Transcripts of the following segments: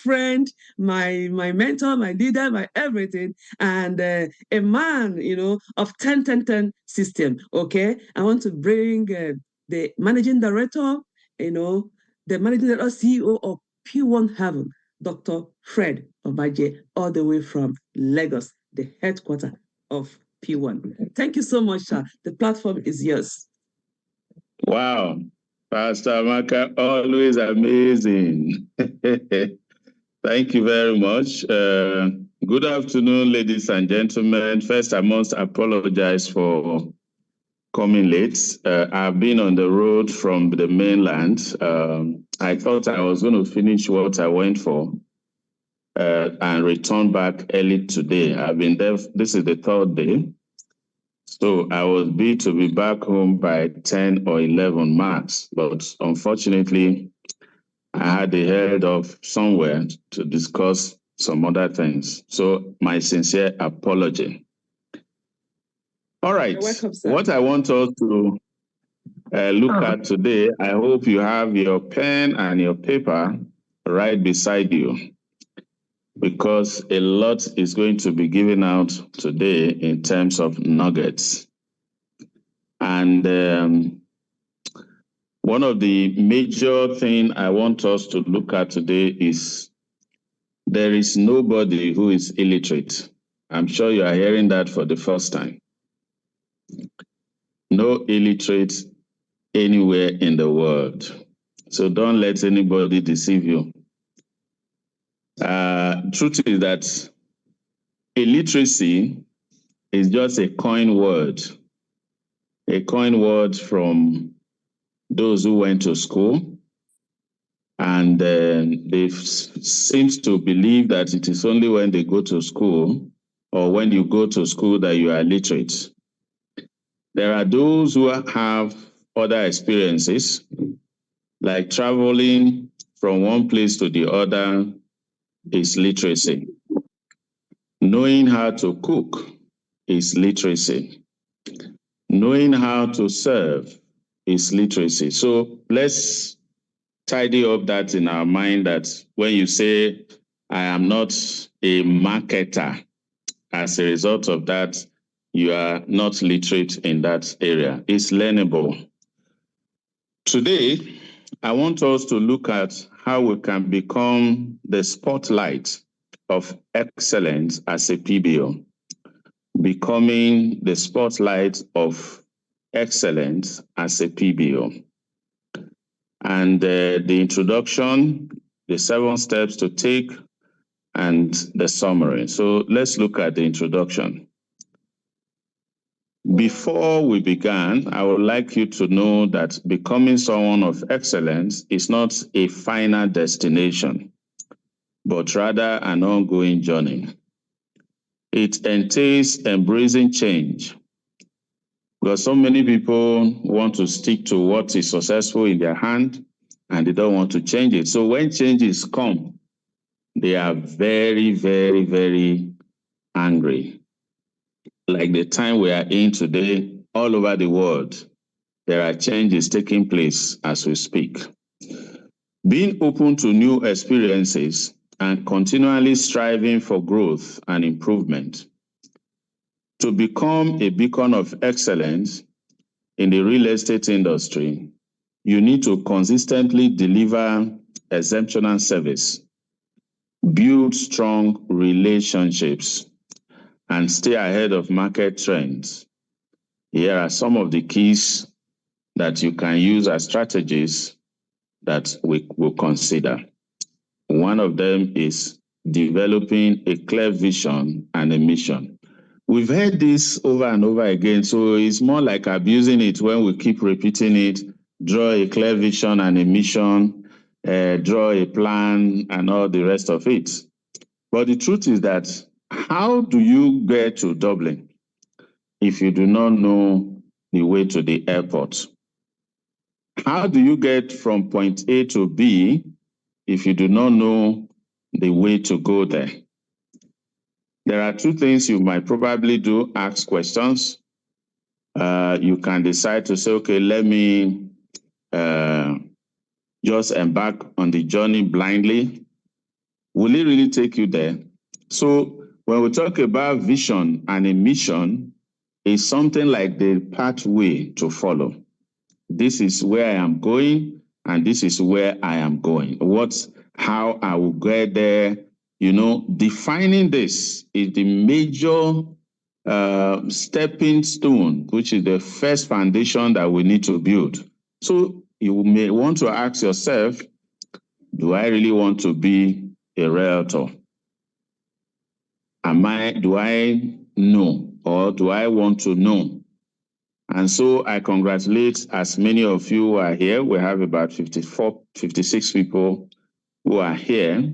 friend, my mentor, my leader, my everything, and a man, of 10-10-10 system. Okay, I want to bring the managing director, the managing director CEO of Pwan Haven, Dr. Fred Okpaje, all the way from Lagos, the headquarters of P1. Thank you so much, sir. The platform is yours. Wow, Pastor Amaka, always amazing. Thank you very much. Good afternoon, ladies and gentlemen. First, I must apologize for coming late. I've been on the road from the mainland. I thought I was going to finish what I went for and return back early today. I've been there. This is the third day. So I was bid to be back home by 10 or 11 max, but unfortunately, I had a held of somewhere to discuss some other things. So my sincere apology. All right. You're welcome, sir. What I want us to look at today, I hope you have your pen and your paper right beside you, because a lot is going to be given out today in terms of nuggets. And one of the major things I want us to look at today is there is nobody who is illiterate. I'm sure you are hearing that for the first time. No illiterate anywhere in the world. So don't let anybody deceive you. Truth is that illiteracy is just a coin word from those who went to school, and they seem to believe that it is only when they go to school or when you go to school that you are literate. There are those who have other experiences, like traveling from one place to the other is literacy. Knowing how to cook is literacy. Knowing how to serve is literacy. So let's tidy up that in our mind, that when you say, I am not a marketer, as a result of that, you are not literate in that area. It's learnable. Today, I want us to look at how we can become the spotlight of excellence as a PBO, becoming the spotlight of excellence as a PBO. And the introduction, the 7 steps to take, and the summary. So let's look at the introduction. Before we begin, I would like you to know that becoming someone of excellence is not a final destination, but rather an ongoing journey. It entails embracing change, because so many people want to stick to what is successful in their hand and they don't want to change it. So when changes come, they are very, very, very angry. Like the time we are in today, all over the world, there are changes taking place as we speak. Being open to new experiences and continually striving for growth and improvement. To become a beacon of excellence in the real estate industry, you need to consistently deliver exceptional service, build strong relationships, and stay ahead of market trends. Here are some of the keys that you can use as strategies that we will consider. One of them is developing a clear vision and a mission. We've heard this over and over again, so it's more like abusing it when we keep repeating it. Draw a clear vision and a mission, draw a plan, and all the rest of it. But the truth is that, how do you get to Dublin if you do not know the way to the airport? How do you get from point A to B if you do not know the way to go there? There are 2 things you might probably do: ask questions. You can decide to say, okay, let me just embark on the journey blindly. Will it really take you there? So when we talk about vision and a mission, it's something like the pathway to follow. This is where I am going, and this is where I am going. How I will get there. Defining this is the major stepping stone, which is the first foundation that we need to build. So you may want to ask yourself, do I really want to be a realtor? Do I know, or do I want to know? And so I congratulate as many of you who are here. We have about 54, 56 people who are here.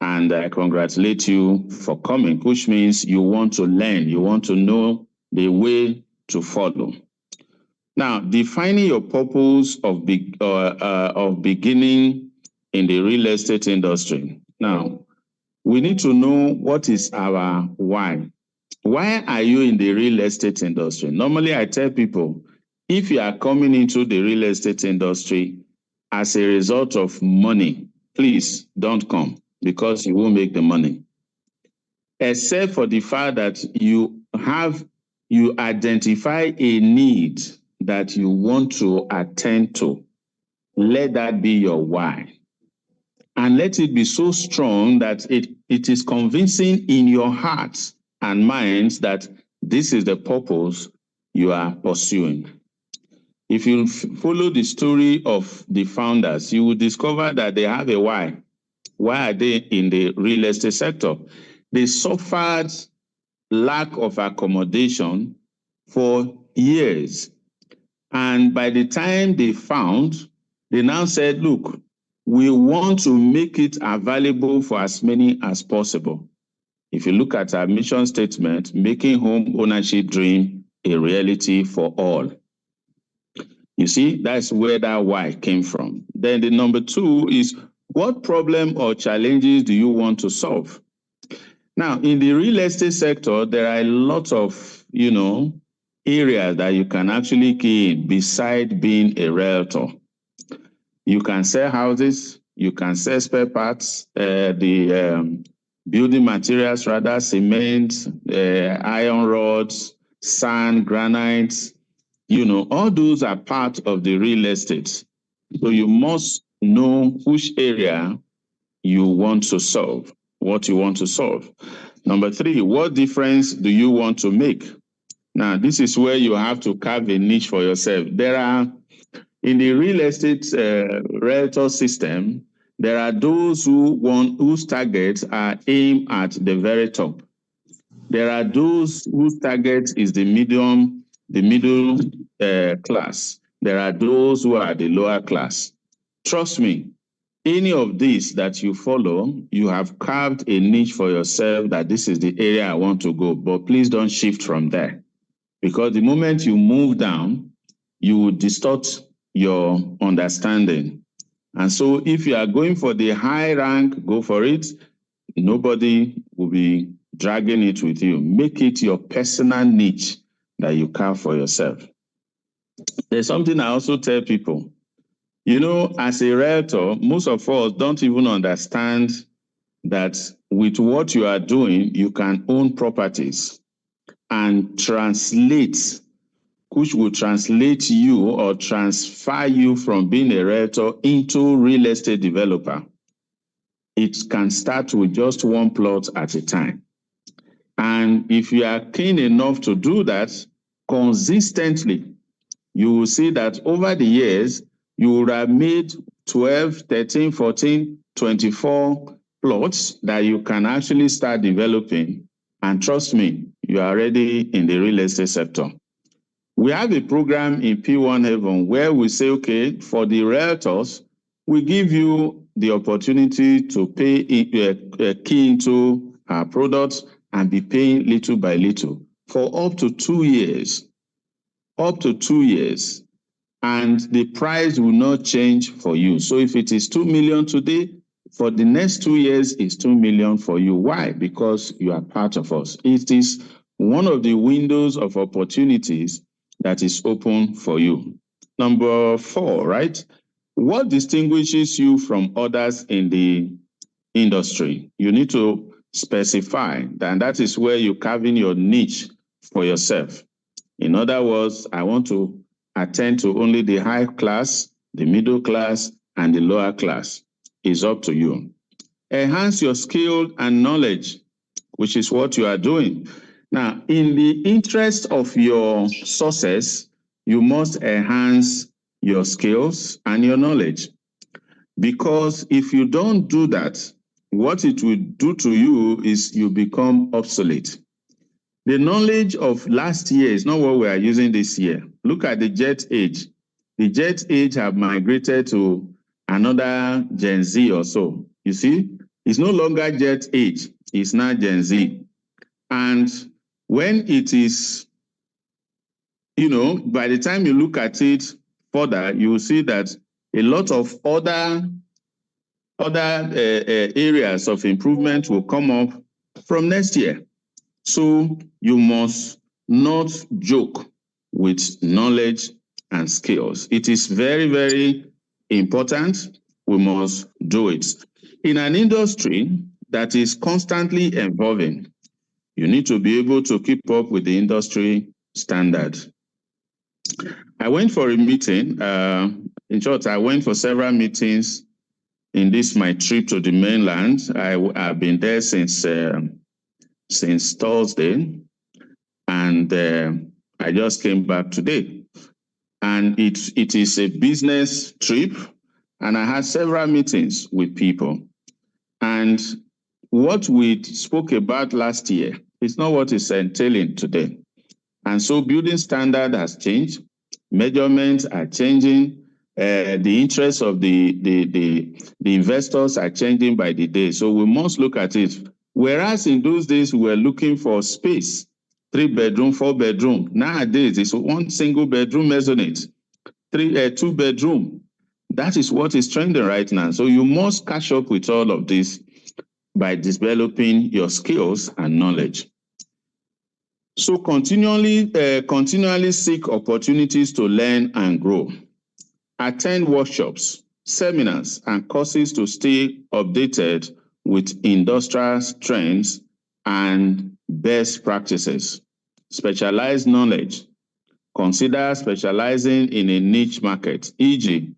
And I congratulate you for coming, which means you want to learn, you want to know the way to follow. Now, defining your purpose of beginning in the real estate industry. Now, we need to know what is our why. Why are you in the real estate industry? Normally, I tell people, if you are coming into the real estate industry as a result of money, please don't come, because you won't make the money. Except for the fact that you identify a need that you want to attend to. Let that be your why. And let it be so strong that it is convincing in your heart and minds that this is the purpose you are pursuing. If you follow the story of the founders, you will discover that they have a why. Why are they in the real estate sector? They suffered lack of accommodation for years. And by the time they found, they now said, look, we want to make it available for as many as possible. If you look at our mission statement, making home ownership dream a reality for all. You see, that's where that why came from. Then the number two is, what problem or challenges do you want to solve? Now, in the real estate sector, there are a lot of, areas that you can actually key in beside being a realtor. You can sell houses, you can sell spare parts, the building materials, rather, cement, iron rods, sand, granite, all those are part of the real estate. So you must know which area you want to solve, what you want to solve. Number three, what difference do you want to make? Now, this is where you have to carve a niche for yourself. There are, in the real estate realtor system, there are those whose targets are aimed at the very top. There are those whose target is the middle class. There are those who are the lower class. Trust me, any of these that you follow, you have carved a niche for yourself that this is the area I want to go. But please don't shift from there, because the moment you move down, you will distort your understanding. And so if you are going for the high rank, go for it. Nobody will be dragging it with you. Make it your personal niche that you carve for yourself. There's something I also tell people. As a realtor, most of us don't even understand that with what you are doing, you can own properties and translate, which will translate you or transfer you from being a realtor into real estate developer. It can start with just one plot at a time. And if you are keen enough to do that consistently, you will see that over the years, you would have made 12, 13, 14, 24 plots that you can actually start developing. And trust me, you are already in the real estate sector. We have a program in Pwan Haven where we say, okay, for the realtors, we give you the opportunity to pay key into our products and be paying little by little for up to 2 years. Up to 2 years. And the price will not change for you. So if it is 2 million today, for the next 2 years, it's 2 million for you. Why? Because you are part of us. It is one of the windows of opportunities that is open for you. Number 4, right? What distinguishes you from others in the industry. You need to specify, and that is where you carve in your niche for yourself. In other words, I want to attend to only the high class, the middle class, and the lower class. It's up to you. Enhance your skill and knowledge, which is what you are doing. Now, in the interest of your success, you must enhance your skills and your knowledge. Because if you don't do that, what it will do to you is you become obsolete. The knowledge of last year is not what we are using this year. Look at the jet age. The jet age have migrated to another Gen Z or so. You see, it's no longer jet age, it's now Gen Z. And when it is, by the time you look at it further, you will see that a lot of other areas of improvement will come up from next year. So you must not joke with knowledge and skills. It is very, very important. We must do it. In an industry that is constantly evolving, you need to be able to keep up with the industry standard. I went for a meeting. In short, I went for several meetings in this my trip to the mainland. I've been there since Thursday, and I just came back today. And it is a business trip, and I had several meetings with people. And what we spoke about last year is not what is entailing today. And so building standard has changed, measurements are changing, the interests of the investors are changing by the day. So we must look at it. Whereas in those days, we were looking for space, 3-bedroom, 4-bedroom. Nowadays, it's one single bedroom maisonette, 2-bedroom. That is what is trending right now. So you must catch up with all of this by developing your skills and knowledge. So continually seek opportunities to learn and grow. Attend workshops, seminars, and courses to stay updated with industrial trends and best practices. Specialized knowledge. Consider specializing in a niche market, e.g.,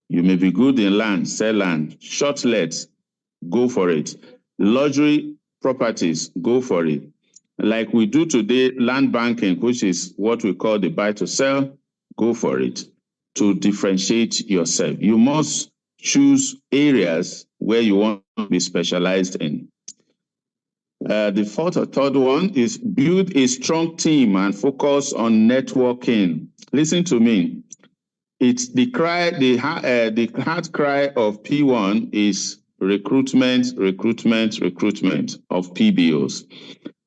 you may be good in land, sell land, short lets, go for it. Luxury properties, go for it. Like we do today, land banking, which is what we call the buy to sell, go for it. To differentiate yourself, you must choose areas where you want to be specialized in. The fourth or third one is build a strong team and focus on networking. Listen to me. It's the hard cry of P1 is recruitment of PBOs,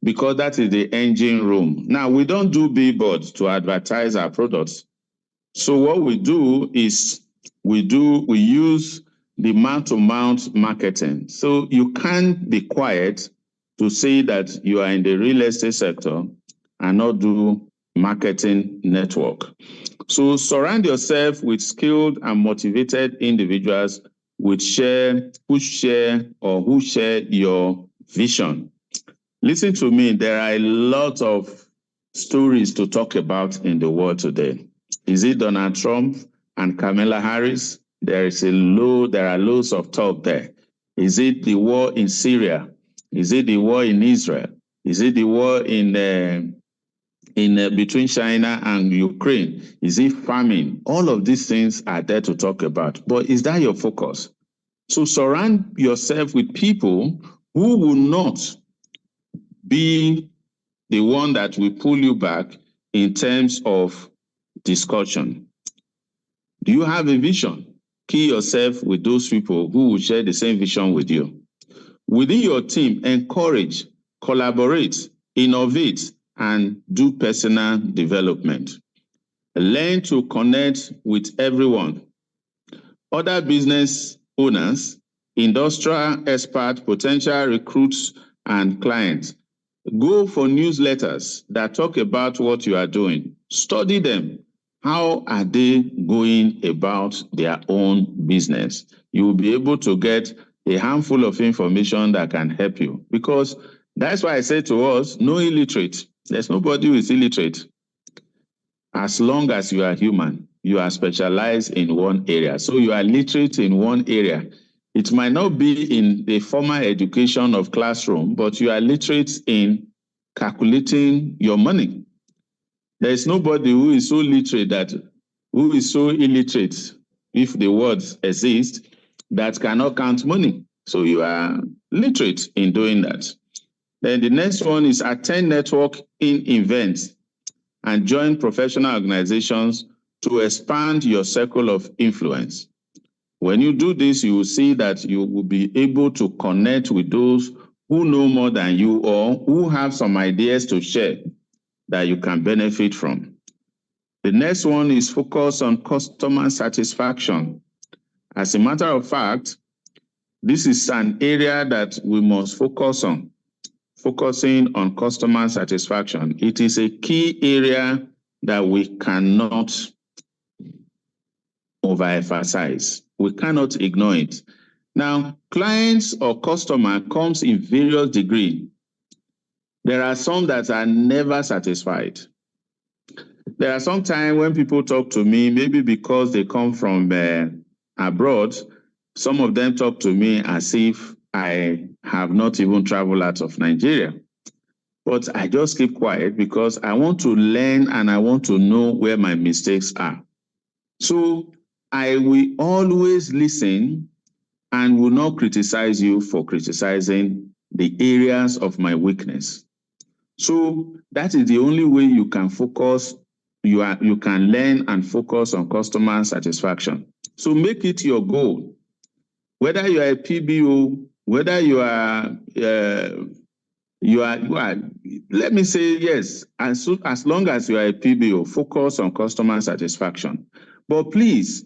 because that is the engine room. Now, we don't do billboards to advertise our products. So what we do is we use the mouth-to-mouth marketing. So you can't be quiet to say that you are in the real estate sector and not do marketing network. So surround yourself with skilled and motivated individuals who share your vision. Listen to me, there are a lot of stories to talk about in the world today. Is it Donald Trump and Kamala Harris? There are loads of talk there. Is it the war in Syria? Is it the war in Israel? Is it the war in between China and Ukraine? Is it famine? All of these things are there to talk about. But is that your focus? So surround yourself with people who will not be the one that will pull you back in terms of discussion. Do you have a vision? Key yourself with those people who will share the same vision with you. Within your team, encourage, collaborate, innovate, and do personal development. Learn to connect with everyone. Other business owners, industrial experts, potential recruits, and clients. Go for newsletters that talk about what you are doing. Study them. How are they going about their own business? You will be able to get a handful of information that can help you. Because that's why I say to us, no illiterate. There's nobody who is illiterate. As long as you are human, you are specialized in one area. So you are literate in one area. It might not be in the formal education of classroom, but you are literate in calculating your money. There is nobody who is so literate who is so illiterate, if the words exist, that cannot count money. So you are literate in doing that. Then the next one is attend network in events and join professional organizations to expand your circle of influence. When you do this, you will see that you will be able to connect with those who know more than you or who have some ideas to share that you can benefit from. The next one is focus on customer satisfaction. As a matter of fact, this is an area that we must focus on. Focusing on customer satisfaction. It is a key area that we cannot overemphasize. We cannot ignore it. Now, clients or customer comes in various degrees. There are some that are never satisfied. There are some times when people talk to me, maybe because they come from abroad, some of them talk to me as if I have not even traveled out of Nigeria. But I just keep quiet because I want to learn and I want to know where my mistakes are. So I will always listen and will not criticize you for criticizing the areas of my weakness. So that is the only way you can focus, you can learn and focus on customer satisfaction. So make it your goal. Whether you are a PBO, whether you are, let me say yes, as long as you are a PBO, focus on customer satisfaction. But please,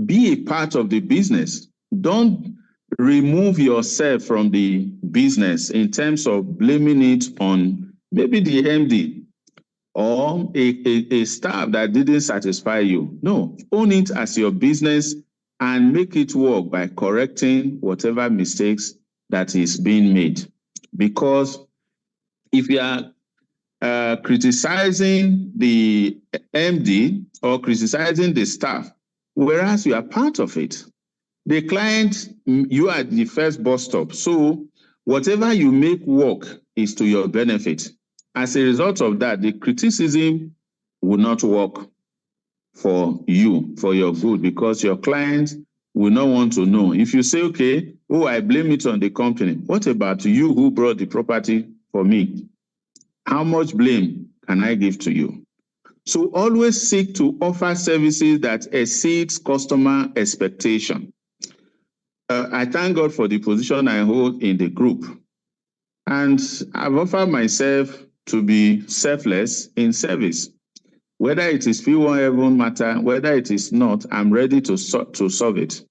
be a part of the business. Don't remove yourself from the business in terms of blaming it on maybe the MD or a staff that didn't satisfy you. No, own it as your business and make it work by correcting whatever mistakes that is being made. Because if you are criticizing the MD or criticizing the staff, whereas you are part of it, the client, you are the first bus stop. So whatever you make work is to your benefit. As a result of that, the criticism will not work for you, for your good, because your client will not want to know. If you say, okay, oh, I blame it on the company. What about you who brought the property for me? How much blame can I give to you? So always seek to offer services that exceeds customer expectation. I thank God for the position I hold in the group. And I've offered myself to be selfless in service. Whether it is Pwan Haven matter, whether it is not, I'm ready to solve it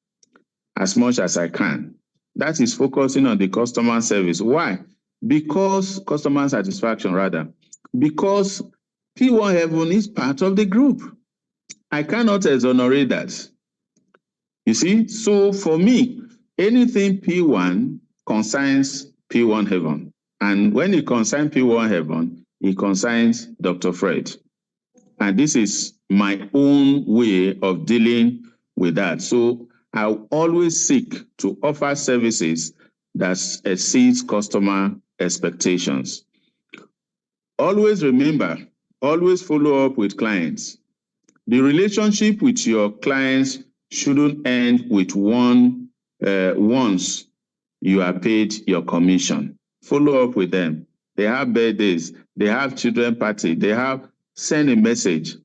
as much as I can. That is focusing on the customer service. Why? Because customer satisfaction, rather. Because Pwan Haven is part of the group. I cannot exonerate that. You see, so for me, anything P1 concerns Pwan Haven. And when it concerns Pwan Haven, it concerns Dr. Fred. And this is my own way of dealing with that. So I always seek to offer services that exceeds customer expectations. Always remember, always follow up with clients. The relationship with your clients shouldn't end with once you are paid your commission. Follow up with them. They have birthdays, they have children party, send a message.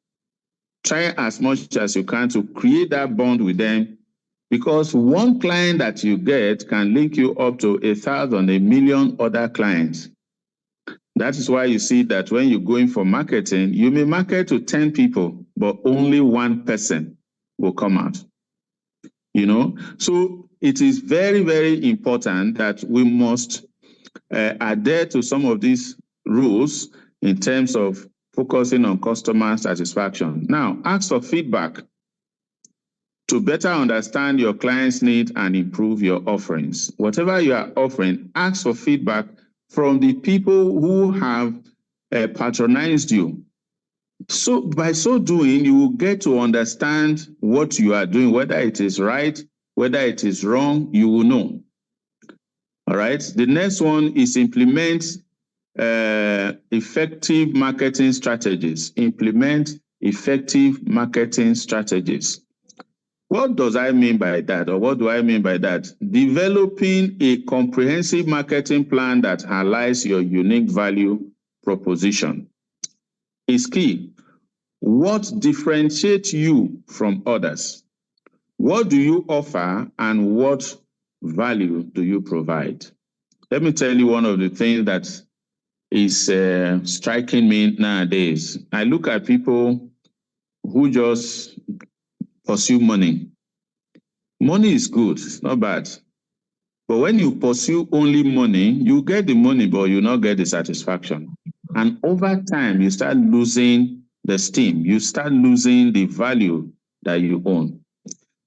Try as much as you can to create that bond with them, because one client that you get can link you up to 1,000, 1 million other clients. That is why you see that when you're going for marketing, you may market to 10 people, but only one person will come out. You know, so it is very, very important that we must adhere to some of these rules in terms of focusing on customer satisfaction. Now, ask for feedback. to better understand your client's need and improve your offerings. Whatever you are offering, ask for feedback from the people who have patronized you. So by so doing, you will get to understand what you are doing, whether it is right, whether it is wrong, you will know. All right. The next one is implement effective marketing strategies. Implement effective marketing strategies. What does I mean by that, or what do I mean by that? Developing a comprehensive marketing plan that highlights your unique value proposition is key. What differentiates you from others? What do you offer and what value do you provide? Let me tell you one of the things that is striking me nowadays. I look at people who just pursue money. Money is good, it's not bad. But when you pursue only money, you get the money, but you not get the satisfaction. And over time, you start losing the steam. You start losing the value that you own.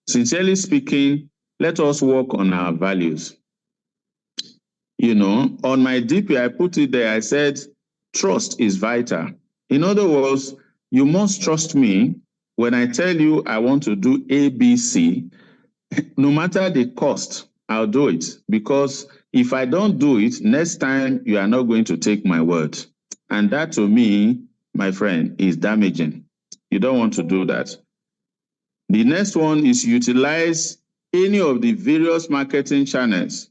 Sincerely speaking, let us work on our values. You know, on my DP, I put it there, I said, trust is vital. In other words, you must trust me when I tell you I want to do ABC, no matter the cost, I'll do it. Because if I don't do it, next time you are not going to take my word. And that to me, my friend, is damaging. You don't want to do that. The next one is utilize any of the various marketing channels,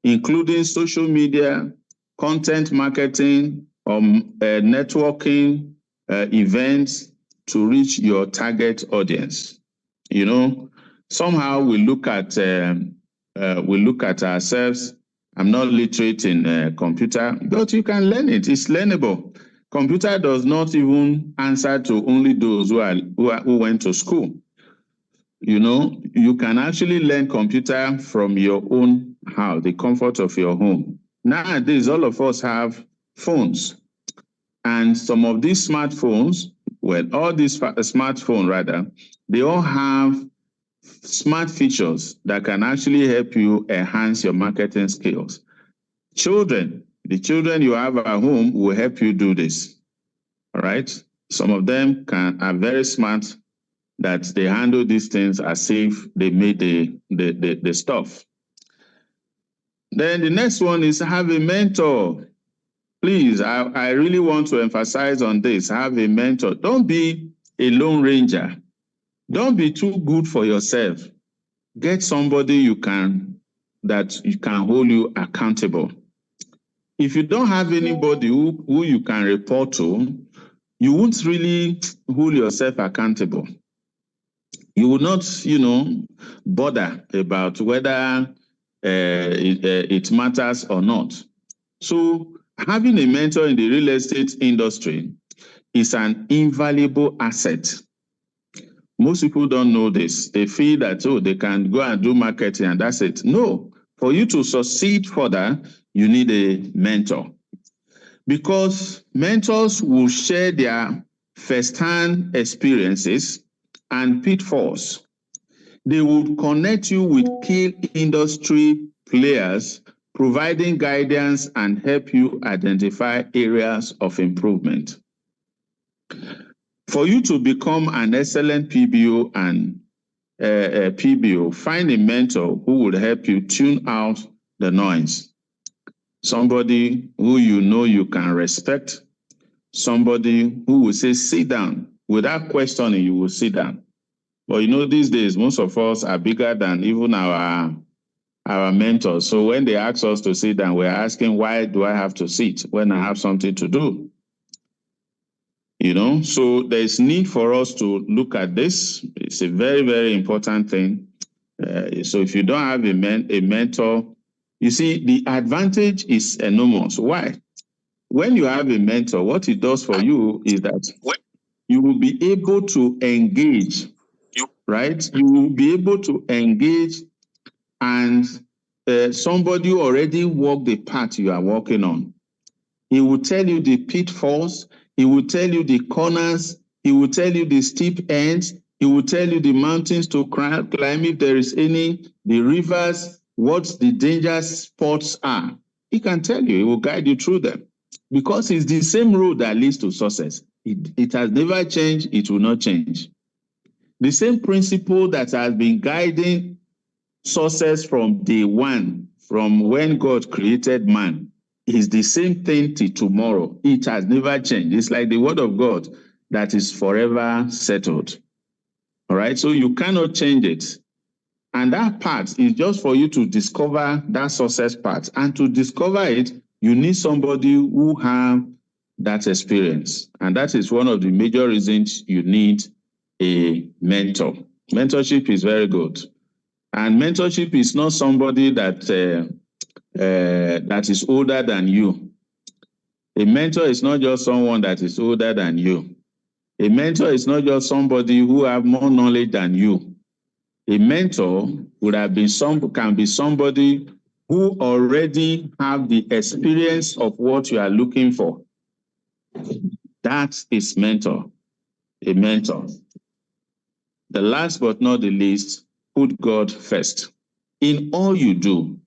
including social media, content marketing, or networking events to reach your target audience. You know, somehow we look at ourselves. I'm not literate in computer, but you can learn it. It's learnable. Computer does not even answer to only those who went to school. You know, you can actually learn computer from your own house, the comfort of your home. Nowadays, all of us have phones, and some of these smartphones, well, all these smartphones rather, they all have smart features that can actually help you enhance your marketing skills. The children you have at home will help you do this. All right. Some of them are very smart, that they handle these things as if they made the stuff. Then the next one is have a mentor. Please, I really want to emphasize on this. Have a mentor. Don't be a lone ranger. Don't be too good for yourself. Get somebody that you can hold you accountable. If you don't have anybody who you can report to, you won't really hold yourself accountable. You will not, bother about whether it matters or not. So having a mentor in the real estate industry is an invaluable asset. Most people don't know this. They feel that, they can go and do marketing and that's it. No, for you to succeed further, you need a mentor. Because mentors will share their first-hand experiences and pitfalls. They would connect you with key industry players, providing guidance and help you identify areas of improvement. For you to become an excellent PBO and PBO, find a mentor who will help you tune out the noise. Somebody who you can respect, somebody who will say, sit down. Without questioning, you will sit down. But these days, most of us are bigger than even our mentors. So when they ask us to sit down, we're asking, why do I have to sit when I have something to do? So there's need for us to look at this. It's a very, very important thing. So if you don't have a mentor, you see, the advantage is enormous. Why? When you have a mentor, what it does for you is that you will be able to engage, right? You will be able to engage, and somebody who already walked the path you are walking on. He will tell you the pitfalls. He will tell you the corners. He will tell you the steep ends. He will tell you the mountains to climb, if there is any, the rivers, what the danger spots are. He can tell you, he will guide you through them. Because it's the same road that leads to success. It has never changed, it will not change. The same principle that has been guiding success from day one, from when God created man, is the same thing till tomorrow. It has never changed. It's like the word of God that is forever settled. All right, so you cannot change it. And that part is just for you to discover that success part. And to discover it, you need somebody who have that experience. And that is one of the major reasons you need a mentor. Mentorship is very good. And mentorship is not somebody that is older than you. A mentor is not just someone that is older than you. A mentor is not just somebody who have more knowledge than you. A mentor can be somebody who already have the experience of what you are looking for. That is mentor. A mentor. The last but not the least, put God first. In all you do,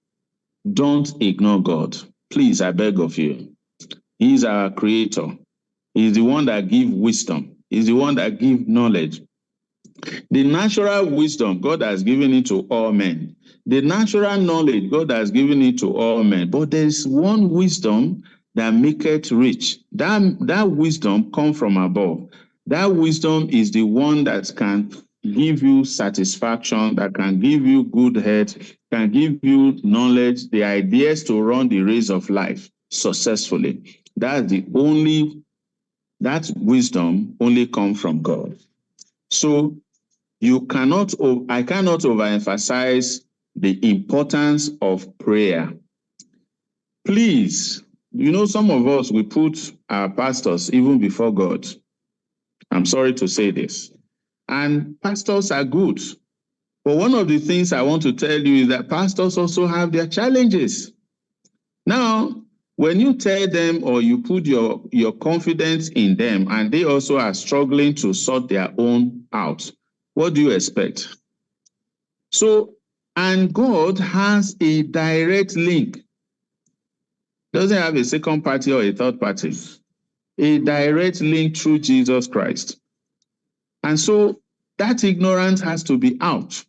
don't ignore God. Please, I beg of you. He is our creator. He is the one that gives wisdom. He is the one that gives knowledge. The natural wisdom, God has given it to all men. The natural knowledge, God has given it to all men. But there is one wisdom that maketh rich. That wisdom comes from above. That wisdom is the one that can give you satisfaction, that can give you good health, can give you knowledge, the ideas to run the race of life successfully. That wisdom only comes from God. So I cannot overemphasize the importance of prayer. Please, some of us, we put our pastors even before God. I'm sorry to say this. And pastors are good. But one of the things I want to tell you is that pastors also have their challenges. Now, when you tell them or you put your confidence in them and they also are struggling to sort their own out, what do you expect? So, and God has a direct link. Doesn't have a second party or a third party. A direct link through Jesus Christ. And so that ignorance has to be out.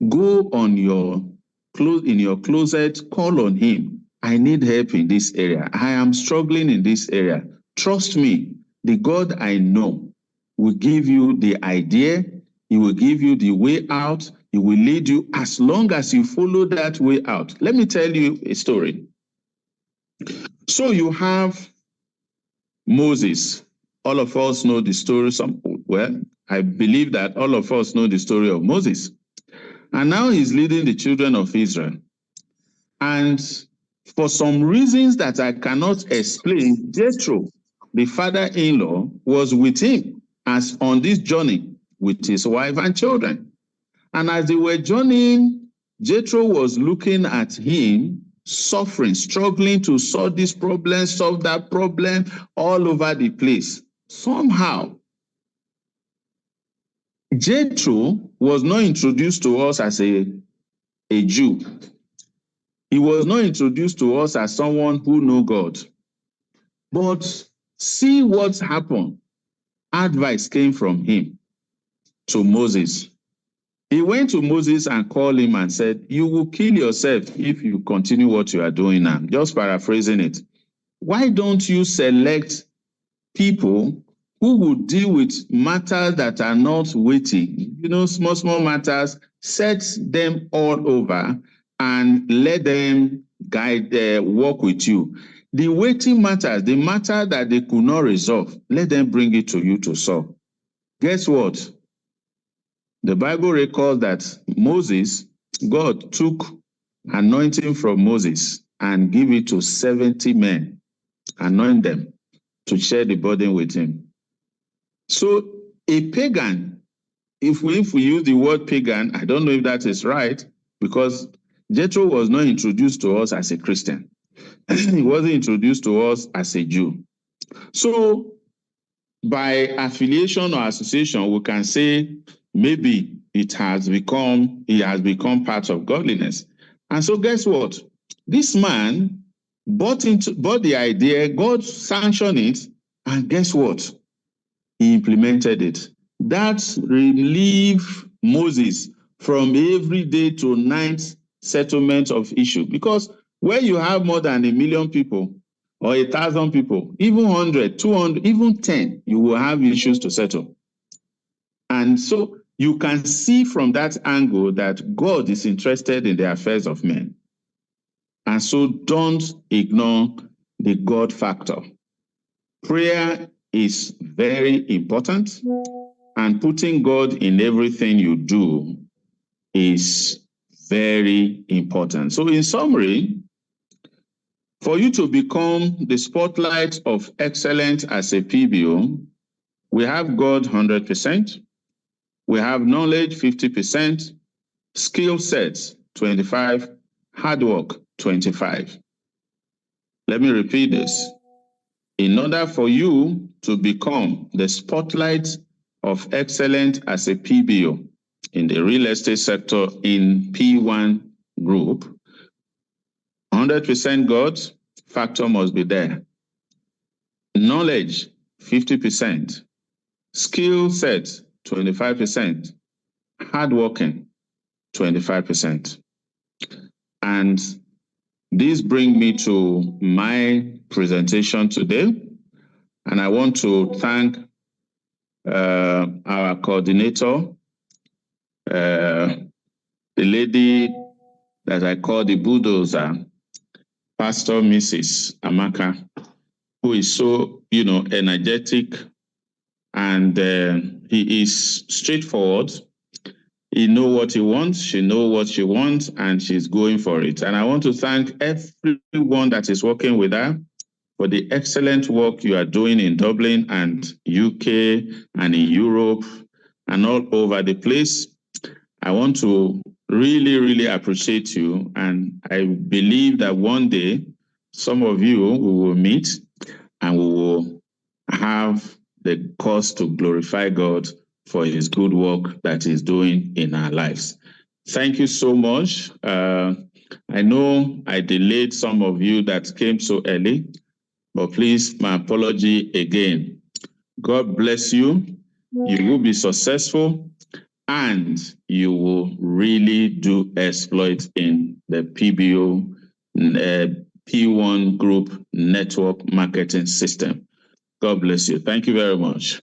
Go in your closet, call on him. I need help in this area. I am struggling in this area. Trust me, the God I know will give you the idea. He will give you the way out. He will lead you as long as you follow that way out. Let me tell you a story. So you have Moses. All of us know the story. I believe that all of us know the story of Moses. And now he's leading the children of Israel. And for some reasons that I cannot explain, Jethro, the father-in-law, was with him as on this journey with his wife and children. And as they were journeying, Jethro was looking at him, suffering, struggling to solve this problem, solve that problem, all over the place. Somehow, Jethro was not introduced to us as a Jew. He was not introduced to us as someone who knows God. But see what happened. Advice came from him to Moses. He went to Moses and called him and said, you will kill yourself if you continue what you are doing now. Just paraphrasing it. Why don't you select people who will deal with matters that are not weighty? Small matters, set them all over and let them work with you. The weighty matters, the matter that they could not resolve, let them bring it to you to solve. Guess what? The Bible records that God took anointing from Moses and gave it to 70 men, anoint them to share the burden with him. So a pagan, if we use the word pagan, I don't know if that is right, because Jethro was not introduced to us as a Christian. He wasn't introduced to us as a Jew. So by affiliation or association, we can say maybe it has become part of godliness. And so guess what? This man bought the idea, God sanctioned it, and guess what? He implemented it. That relieved Moses from every day to night settlement of issue. Because when you have more than 1 million people or 1,000 people, even 100, 200, even 10, you will have issues to settle. And so you can see from that angle that God is interested in the affairs of men. And so don't ignore the God factor. Prayer is very important, and putting God in everything you do is very important. So in summary, for you to become the spotlight of excellence as a PBO, we have God 100%, we have knowledge 50%, skill sets 25, hard work 25. Let me repeat this. In order for you to become the spotlight of excellence as a PBO in the real estate sector in P1 group, 100% God factor must be there. Knowledge, 50%. Skill set, 25%. Hardworking, 25%. And this brings me to my presentation today. And I want to thank our coordinator, the lady that I call the bulldozer, Pastor Mrs. Amaka, who is so, energetic, and he is straightforward. He knows what he wants, she knows what she wants, and she's going for it. And I want to thank everyone that is working with her for the excellent work you are doing in Dublin and UK and in Europe and all over the place. I want to really, really appreciate you. And I believe that one day, some of you we will meet and we will have the cause to glorify God for his good work that he's doing in our lives. Thank you so much. I know I delayed some of you that came so early, but please, my apology again. God bless you. You will be successful, and you will really do exploit in the PBO P1 Group Network Marketing System. God bless you. Thank you very much.